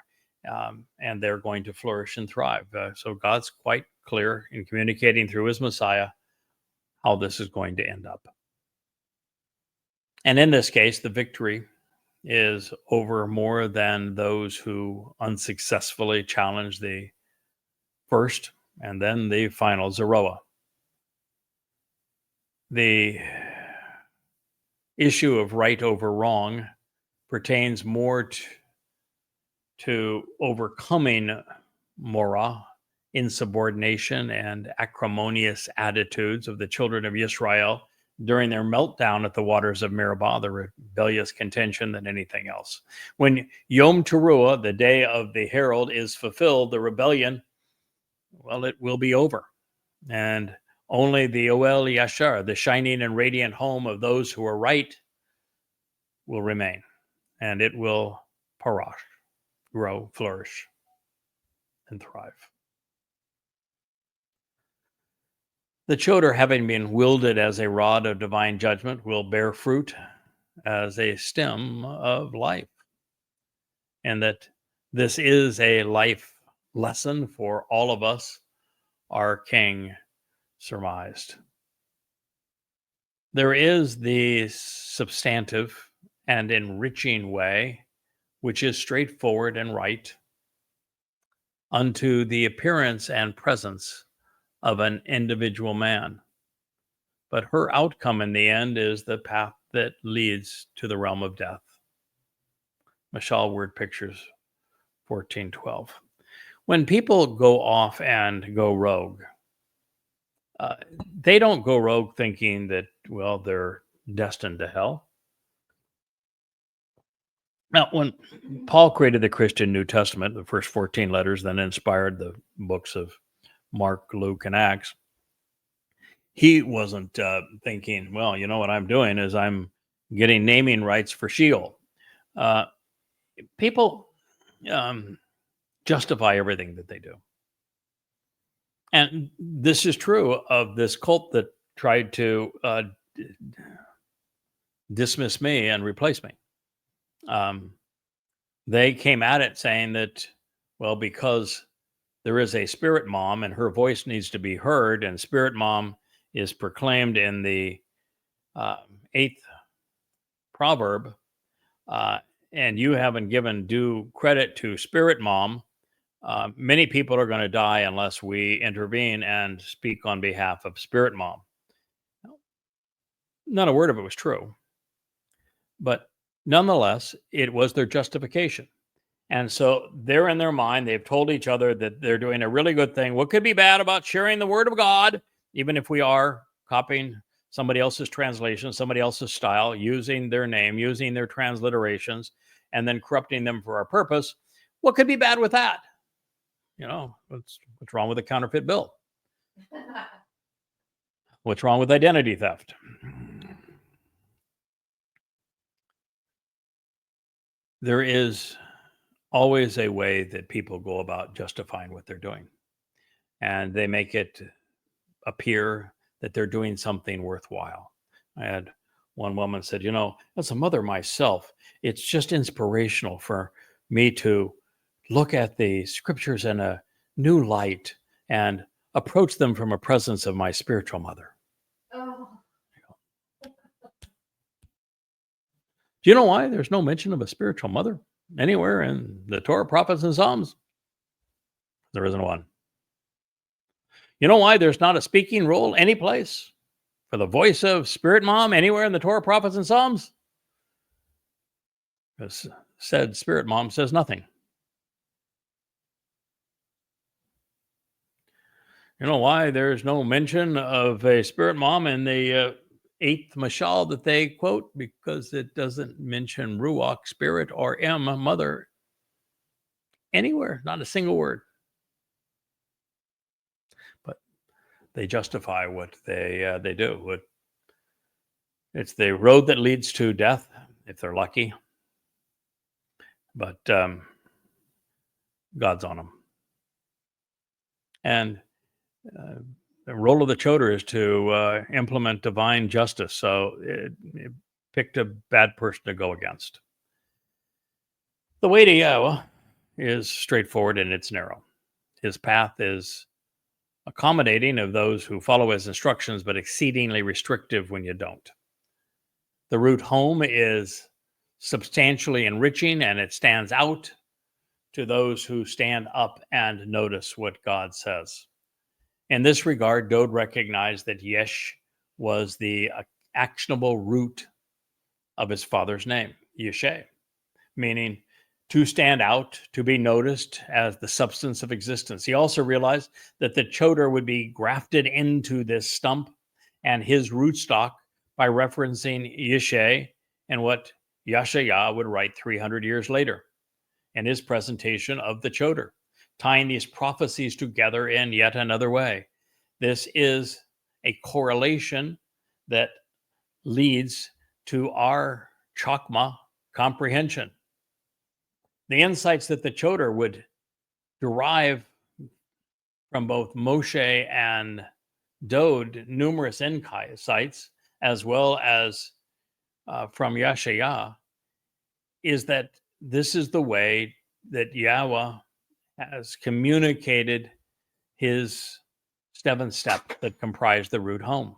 And they're going to flourish and thrive. So God's quite clear in communicating through his Messiah how this is going to end up. And in this case, the victory is over more than those who unsuccessfully challenge the first and then the final Zeroah. The issue of right over wrong pertains more to overcoming Morah, insubordination, and acrimonious attitudes of the children of Israel during their meltdown at the waters of Meribah, the rebellious contention, than anything else. When Yom Teruah, the day of the herald, is fulfilled, the rebellion, well, it will be over. And only the Oel Yashar, the shining and radiant home of those who are right, will remain. And it will parash, grow, flourish, and thrive. The Choter, having been wielded as a rod of divine judgment, will bear fruit as a stem of life. And that this is a life lesson for all of us, our King surmised. There is the substantive and enriching way, which is straightforward and right, unto the appearance and presence of an individual man. But her outcome in the end is the path that leads to the realm of death. Mashal Word Pictures 1412. When people go off and go rogue, they don't go rogue thinking that, well, they're destined to hell. Now, when Paul created the Christian New Testament, the first 14 letters, then inspired the books of Mark, Luke, and Acts, he wasn't thinking, well, you know what I'm doing is I'm getting naming rights for Sheol. People justify everything that they do. And this is true of this cult that tried to dismiss me and replace me. They came at it saying that, well, because there is a spirit mom and her voice needs to be heard, and spirit mom is proclaimed in the 8th proverb, and you haven't given due credit to spirit mom, many people are going to die unless we intervene and speak on behalf of spirit mom. Not a word of it was true, but nonetheless, it was their justification. And so they're in their mind, they've told each other that they're doing a really good thing. What could be bad about sharing the word of God, even if we are copying somebody else's translation, somebody else's style, using their name, using their transliterations, and then corrupting them for our purpose? What could be bad with that? What's wrong with a counterfeit bill? What's wrong with identity theft? There is always a way that people go about justifying what they're doing, and they make it appear that they're doing something worthwhile. I had one woman said, as a mother myself, it's just inspirational for me to look at the scriptures in a new light and approach them from a presence of my spiritual mother. Oh. Do you know why there's no mention of a spiritual mother anywhere in the Torah, prophets, and Psalms? There isn't one. You know why there's not a speaking role any place for the voice of Spirit Mom anywhere in the Torah, prophets, and Psalms? Because said Spirit Mom says nothing. You know why there's no mention of a Spirit Mom in the 8th Mashal that they quote? Because it doesn't mention Ruach, Spirit, or Mother anywhere, not a single word. But they justify what they do. It's the road that leads to death, if they're lucky. But God's on them. And the role of the Choter is to implement divine justice. So it picked a bad person to go against. The way to YAHOWAH is straightforward and it's narrow. His path is accommodating of those who follow his instructions, but exceedingly restrictive when you don't. The route home is substantially enriching, and it stands out to those who stand up and notice what God says. In this regard, Dode recognized that Yesh was the actionable root of his father's name, Yeshe, meaning to stand out, to be noticed as the substance of existence. He also realized that the Choter would be grafted into this stump and his rootstock by referencing Yeshe and what Yashayah would write 300 years later in his presentation of the Choter, tying these prophecies together in yet another way. This is a correlation that leads to our Chakmah comprehension. The insights that the Choter would derive from both Moshe and Dode, numerous insights, as well as from Yashayah, is that this is the way that YAHOWAH has communicated his 7 steps that comprise the route home,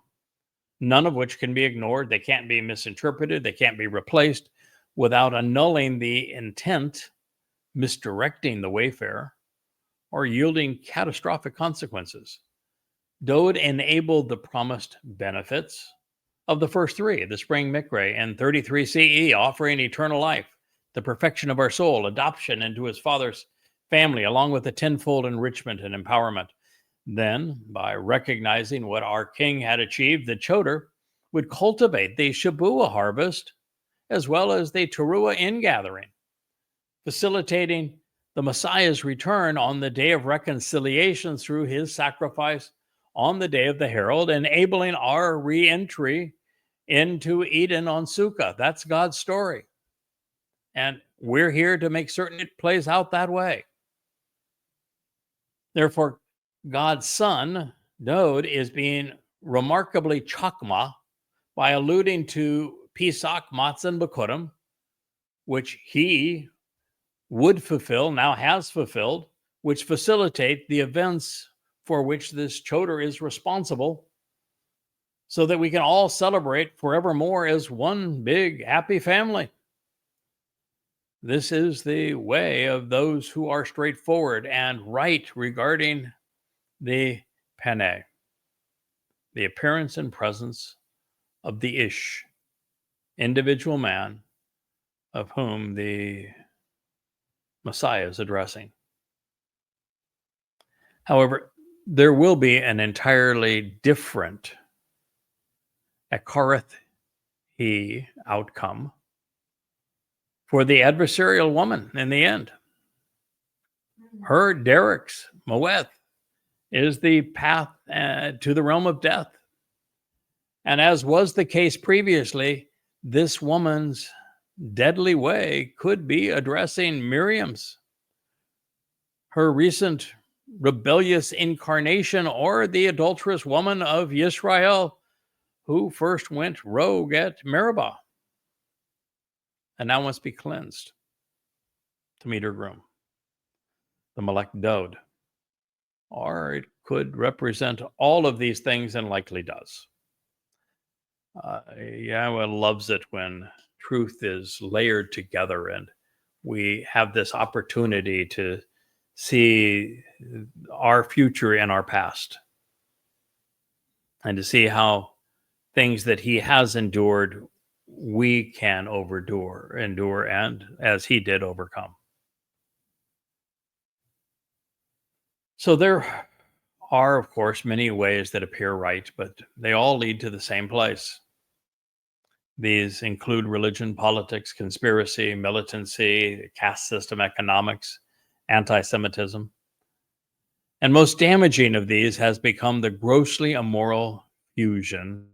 none of which can be ignored. They can't be misinterpreted. They can't be replaced without annulling the intent, misdirecting the wayfarer, or yielding catastrophic consequences. Dode enabled the promised benefits of the first 3, the spring mikre and 33 CE, offering eternal life, the perfection of our soul, adoption into his father's family, along with the tenfold enrichment and empowerment. Then, by recognizing what our king had achieved, the Choter would cultivate the Shabuah harvest as well as the Teruah ingathering, facilitating the Messiah's return on the day of reconciliation through his sacrifice on the day of the herald, enabling our re-entry into Eden on Sukkah. That's God's story. And we're here to make certain it plays out that way. Therefore, God's son, Dode, is being remarkably Chakmah by alluding to Pesach, Matzah, and Bekurim, which he would fulfill, now has fulfilled, which facilitate the events for which this Choter is responsible, so that we can all celebrate forevermore as one big happy family. This is the way of those who are straightforward and right regarding the Pene, the appearance and presence of the Ish, individual man of whom the Messiah is addressing. However, there will be an entirely different Akareth he outcome for the adversarial woman in the end. Her derricks, Moeth, is the path to the realm of death. And as was the case previously, this woman's deadly way could be addressing Miriam's, her recent rebellious incarnation, or the adulterous woman of Israel who first went rogue at Meribah and now must be cleansed to meet her groom, the Melech Dod. Or it could represent all of these things and likely does. Yahweh loves it when truth is layered together and we have this opportunity to see our future and our past and to see how things that he has endured, we can endure, and as he did, overcome. So there are, of course, many ways that appear right, but they all lead to the same place. These include religion, politics, conspiracy, militancy, caste system, economics, anti-Semitism. And most damaging of these has become the grossly immoral fusion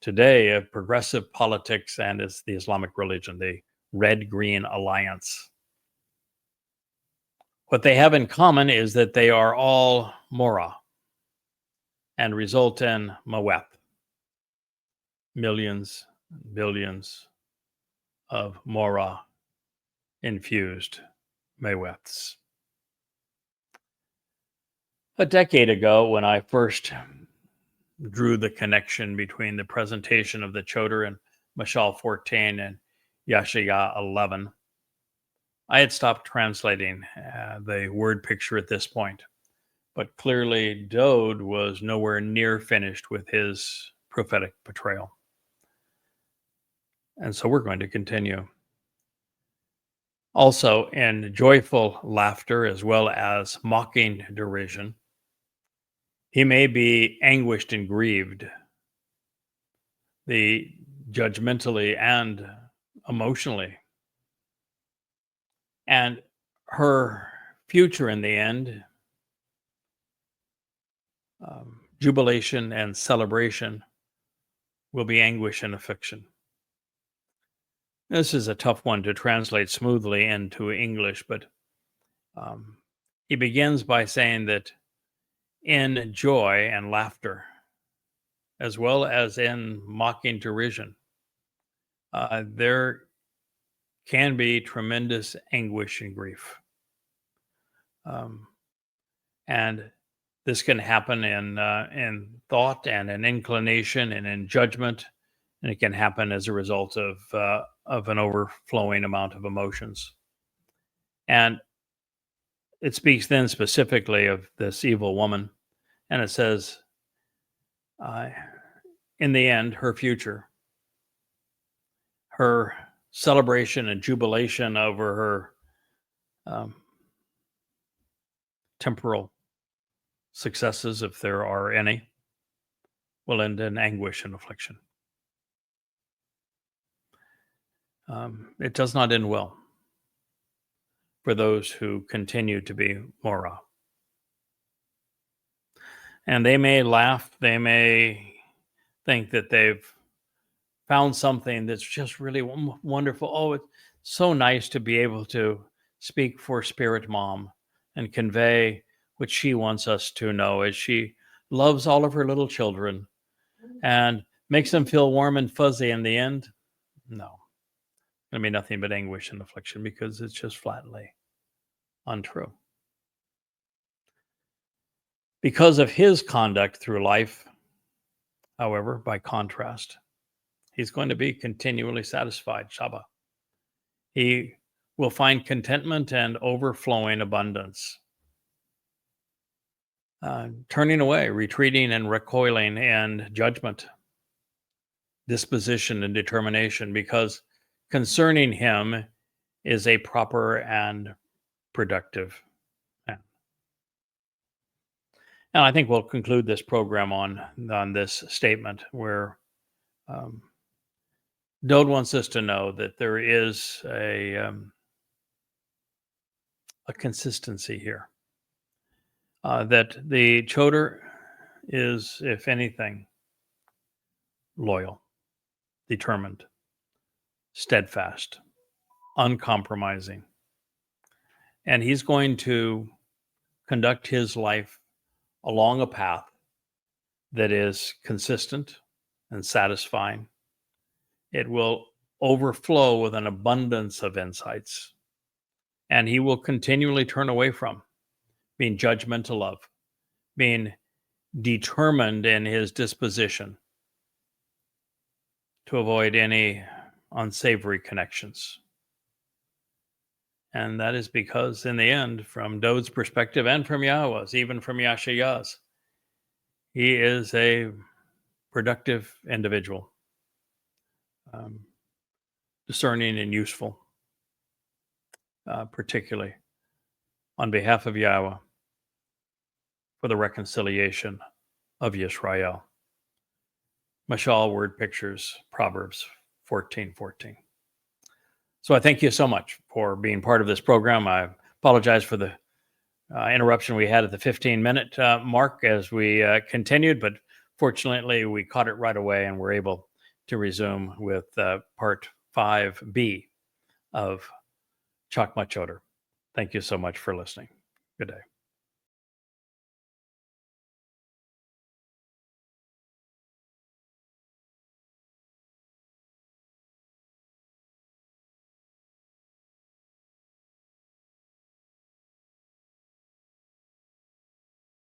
today of progressive politics and is the Islamic religion, the Red-Green Alliance. What they have in common is that they are all Morah and result in Maweth, millions, billions of Morah infused Maweths. A decade ago, when I first drew the connection between the presentation of the Choter in Mashal 14 and Yeshayah 11, I had stopped translating the word picture at this point, but clearly Dode was nowhere near finished with his prophetic portrayal. And so we're going to continue. Also, in joyful laughter as well as mocking derision, he may be anguished and grieved, the judgmentally and emotionally. And her future in the end, jubilation and celebration, will be anguish and affliction. This is a tough one to translate smoothly into English, but he begins by saying that in joy and laughter, as well as in mocking derision, there can be tremendous anguish and grief. And this can happen in thought and in inclination and in judgment, and it can happen as a result of an overflowing amount of emotions. And it speaks then specifically of this evil woman, and it says, in the end, her future, her celebration and jubilation over her temporal successes, if there are any, will end in anguish and affliction. It does not end well for those who continue to be Morah. And they may laugh, they may think that they've found something that's just really wonderful. Oh, it's so nice to be able to speak for Spirit Mom and convey what she wants us to know as she loves all of her little children and makes them feel warm and fuzzy in the end. No. Going to be nothing but anguish and affliction because it's just flatly untrue. Because of his conduct through life, however, by contrast, he's going to be continually satisfied, Shabat. He will find contentment and overflowing abundance. Turning away, retreating and recoiling in judgment, disposition and determination, because concerning him is a proper and productive man. And I think we'll conclude this program on this statement where Dode wants us to know that there is a a consistency here. That the Choter is, if anything, loyal, determined, steadfast, uncompromising. And he's going to conduct his life along a path that is consistent and satisfying. It will overflow with an abundance of insights. And he will continually turn away from being judgmental of, being determined in his disposition to avoid any unsavory connections. And that is because, in the end, from Dod's perspective and from Yahowah's, even from Yashayah's, he is a productive individual, discerning and useful, particularly on behalf of Yahowah for the reconciliation of Yisrael. Mashal, word pictures, Proverbs 14:14. So I thank you so much for being part of this program. I apologize for the interruption we had at the 15-minute mark as we continued, but fortunately we caught it right away and were able to resume with part 5B of Chakmah Choter. Thank you so much for listening. Good day.